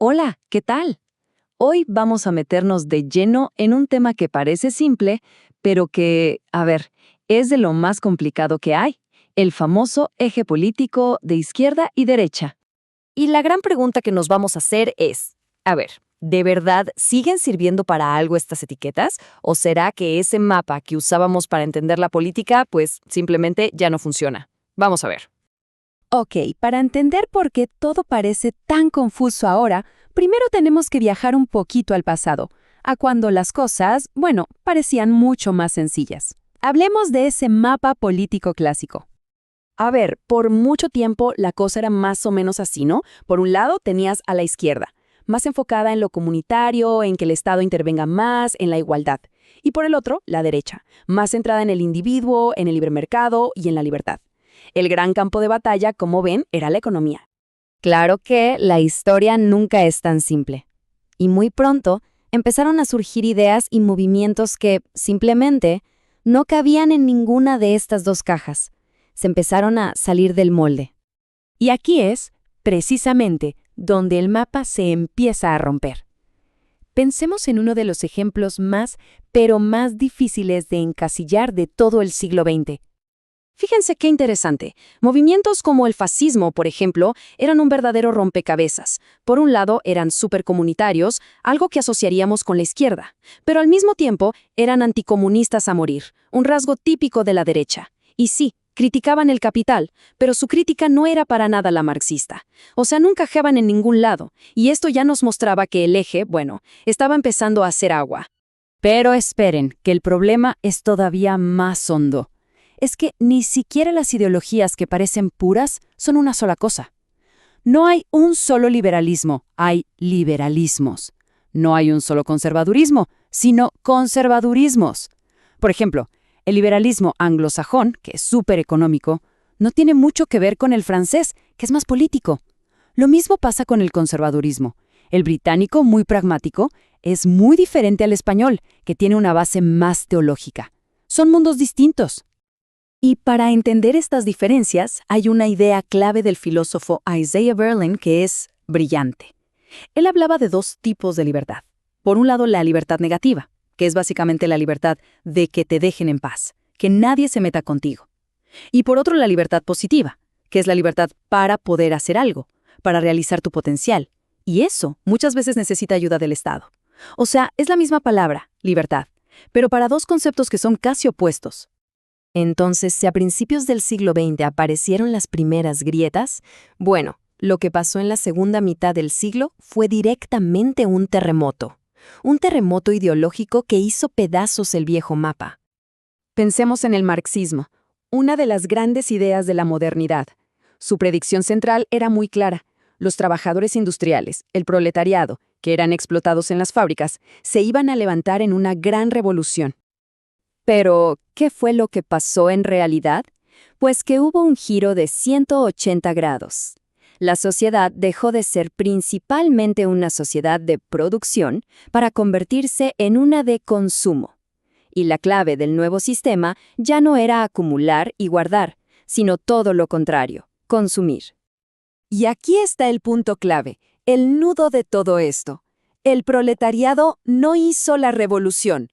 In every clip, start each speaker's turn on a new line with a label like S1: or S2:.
S1: Hola, ¿qué tal? Hoy vamos a meternos de lleno en un tema que parece simple, pero que, es de lo más complicado que hay, el famoso eje político de izquierda y derecha.
S2: Y la gran pregunta que nos vamos a hacer es, ¿de verdad siguen sirviendo para algo estas etiquetas? ¿O será que ese mapa que usábamos para entender la política, pues simplemente ya no funciona? Vamos a ver.
S3: Ok, para entender por qué todo parece tan confuso ahora, primero tenemos que viajar un poquito al pasado, a cuando las cosas, parecían mucho más sencillas. Hablemos de ese mapa político clásico.
S2: Por mucho tiempo la cosa era más o menos así, ¿no? Por un lado tenías a la izquierda, más enfocada en lo comunitario, en que el Estado intervenga más, en la igualdad. Y por el otro, la derecha, más centrada en el individuo, en el libre mercado y en la libertad. El gran campo de batalla, como ven, era la economía.
S4: Claro que la historia nunca es tan simple. Y muy pronto empezaron a surgir ideas y movimientos que, simplemente, no cabían en ninguna de estas dos cajas. Se empezaron a salir del molde.
S3: Y aquí es, precisamente, donde el mapa se empieza a romper. Pensemos en uno de los ejemplos pero más difíciles de encasillar de todo el siglo XX.
S1: Fíjense qué interesante. Movimientos como el fascismo, por ejemplo, eran un verdadero rompecabezas. Por un lado, eran supercomunitarios, algo que asociaríamos con la izquierda, pero al mismo tiempo eran anticomunistas a morir, un rasgo típico de la derecha. Y sí, criticaban el capital, pero su crítica no era para nada la marxista. O sea, no encajaban en ningún lado, y esto ya nos mostraba que el eje, estaba empezando a hacer agua.
S4: Pero esperen, que el problema es todavía más hondo. Es que ni siquiera las ideologías que parecen puras son una sola cosa. No hay un solo liberalismo, hay liberalismos. No hay un solo conservadurismo, sino conservadurismos. Por ejemplo, el liberalismo anglosajón, que es súper económico, no tiene mucho que ver con el francés, que es más político. Lo mismo pasa con el conservadurismo. El británico, muy pragmático, es muy diferente al español, que tiene una base más teológica. Son mundos distintos.
S3: Y para entender estas diferencias, hay una idea clave del filósofo Isaiah Berlin que es brillante. Él hablaba de dos tipos de libertad. Por un lado, la libertad negativa, que es básicamente la libertad de que te dejen en paz, que nadie se meta contigo. Y por otro, la libertad positiva, que es la libertad para poder hacer algo, para realizar tu potencial. Y eso muchas veces necesita ayuda del Estado. O sea, es la misma palabra, libertad, pero para dos conceptos que son casi opuestos.
S2: Entonces, si a principios del siglo XX aparecieron las primeras grietas, lo que pasó en la segunda mitad del siglo fue directamente un terremoto ideológico que hizo pedazos el viejo mapa.
S1: Pensemos en el marxismo, una de las grandes ideas de la modernidad. Su predicción central era muy clara. Los trabajadores industriales, el proletariado, que eran explotados en las fábricas, se iban a levantar en una gran revolución.
S4: Pero, ¿qué fue lo que pasó en realidad? Pues que hubo un giro de 180 grados. La sociedad dejó de ser principalmente una sociedad de producción para convertirse en una de consumo. Y la clave del nuevo sistema ya no era acumular y guardar, sino todo lo contrario, consumir.
S2: Y aquí está el punto clave, el nudo de todo esto. El proletariado no hizo la revolución.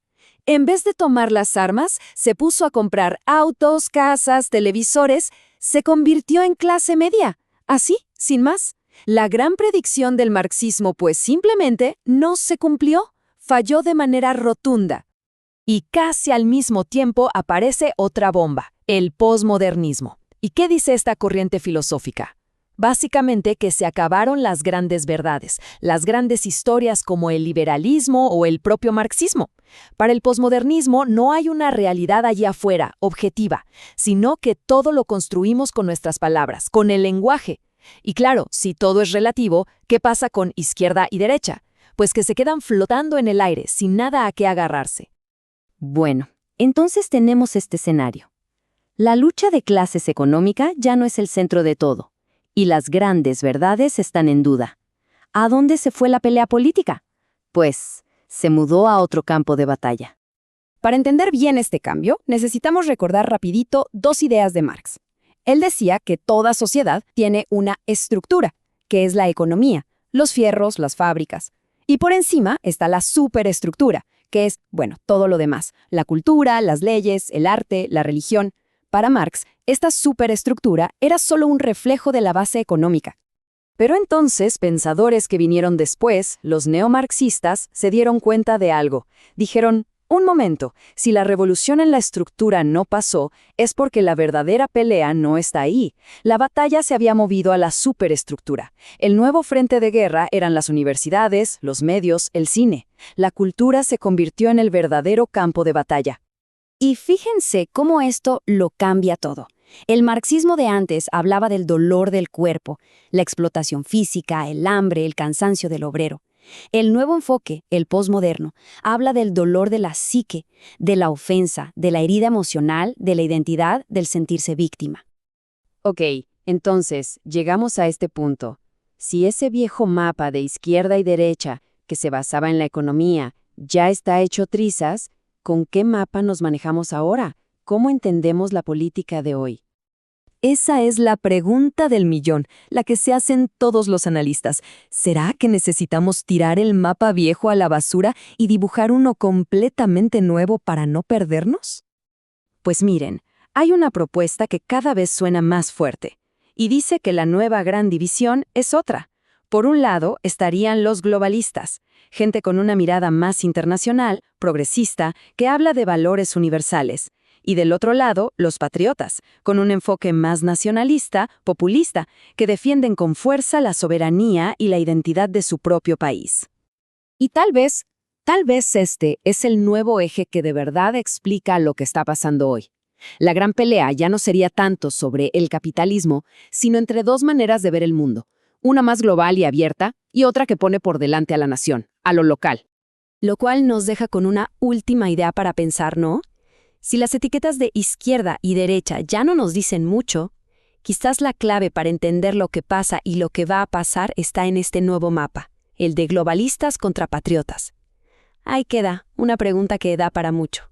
S2: En vez de tomar las armas, se puso a comprar autos, casas, televisores, se convirtió en clase media. Así, sin más. La gran predicción del marxismo, pues simplemente no se cumplió, falló de manera rotunda. Y casi al mismo tiempo aparece otra bomba, el posmodernismo. ¿Y qué dice esta corriente filosófica? Básicamente que se acabaron las grandes verdades, las grandes historias como el liberalismo o el propio marxismo. Para el posmodernismo no hay una realidad allí afuera, objetiva, sino que todo lo construimos con nuestras palabras, con el lenguaje. Y claro, si todo es relativo, ¿qué pasa con izquierda y derecha? Pues que se quedan flotando en el aire, sin nada a qué agarrarse.
S4: Bueno, entonces tenemos este escenario. La lucha de clases económica ya no es el centro de todo. Y las grandes verdades están en duda. ¿A dónde se fue la pelea política? Pues, se mudó a otro campo de batalla.
S2: Para entender bien este cambio, necesitamos recordar rapidito dos ideas de Marx. Él decía que toda sociedad tiene una estructura, que es la economía, los fierros, las fábricas. Y por encima está la superestructura, que es, bueno, todo lo demás, la cultura, las leyes, el arte, la religión. Para Marx, esta superestructura era solo un reflejo de la base económica. Pero entonces, pensadores que vinieron después, los neomarxistas, se dieron cuenta de algo. Dijeron, un momento, si la revolución en la estructura no pasó, es porque la verdadera pelea no está ahí. La batalla se había movido a la superestructura. El nuevo frente de guerra eran las universidades, los medios, el cine. La cultura se convirtió en el verdadero campo de batalla.
S5: Y fíjense cómo esto lo cambia todo. El marxismo de antes hablaba del dolor del cuerpo, la explotación física, el hambre, el cansancio del obrero. El nuevo enfoque, el posmoderno, habla del dolor de la psique, de la ofensa, de la herida emocional, de la identidad, del sentirse víctima.
S1: Ok, entonces, llegamos a este punto. Si ese viejo mapa de izquierda y derecha, que se basaba en la economía, ya está hecho trizas, ¿con qué mapa nos manejamos ahora? ¿Cómo entendemos la política de hoy?
S2: Esa es la pregunta del millón, la que se hacen todos los analistas. ¿Será que necesitamos tirar el mapa viejo a la basura y dibujar uno completamente nuevo para no perdernos?
S1: Pues miren, hay una propuesta que cada vez suena más fuerte, y dice que la nueva gran división es otra. Por un lado estarían los globalistas, gente con una mirada más internacional, progresista, que habla de valores universales. Y del otro lado, los patriotas, con un enfoque más nacionalista, populista, que defienden con fuerza la soberanía y la identidad de su propio país.
S2: Y tal vez este es el nuevo eje que de verdad explica lo que está pasando hoy. La gran pelea ya no sería tanto sobre el capitalismo, sino entre dos maneras de ver el mundo, una más global y abierta y otra que pone por delante a la nación, a lo local.
S5: Lo cual nos deja con una última idea para pensar, ¿no? Si las etiquetas de izquierda y derecha ya no nos dicen mucho, quizás la clave para entender lo que pasa y lo que va a pasar está en este nuevo mapa, el de globalistas contra patriotas. Ahí queda, una pregunta que da para mucho.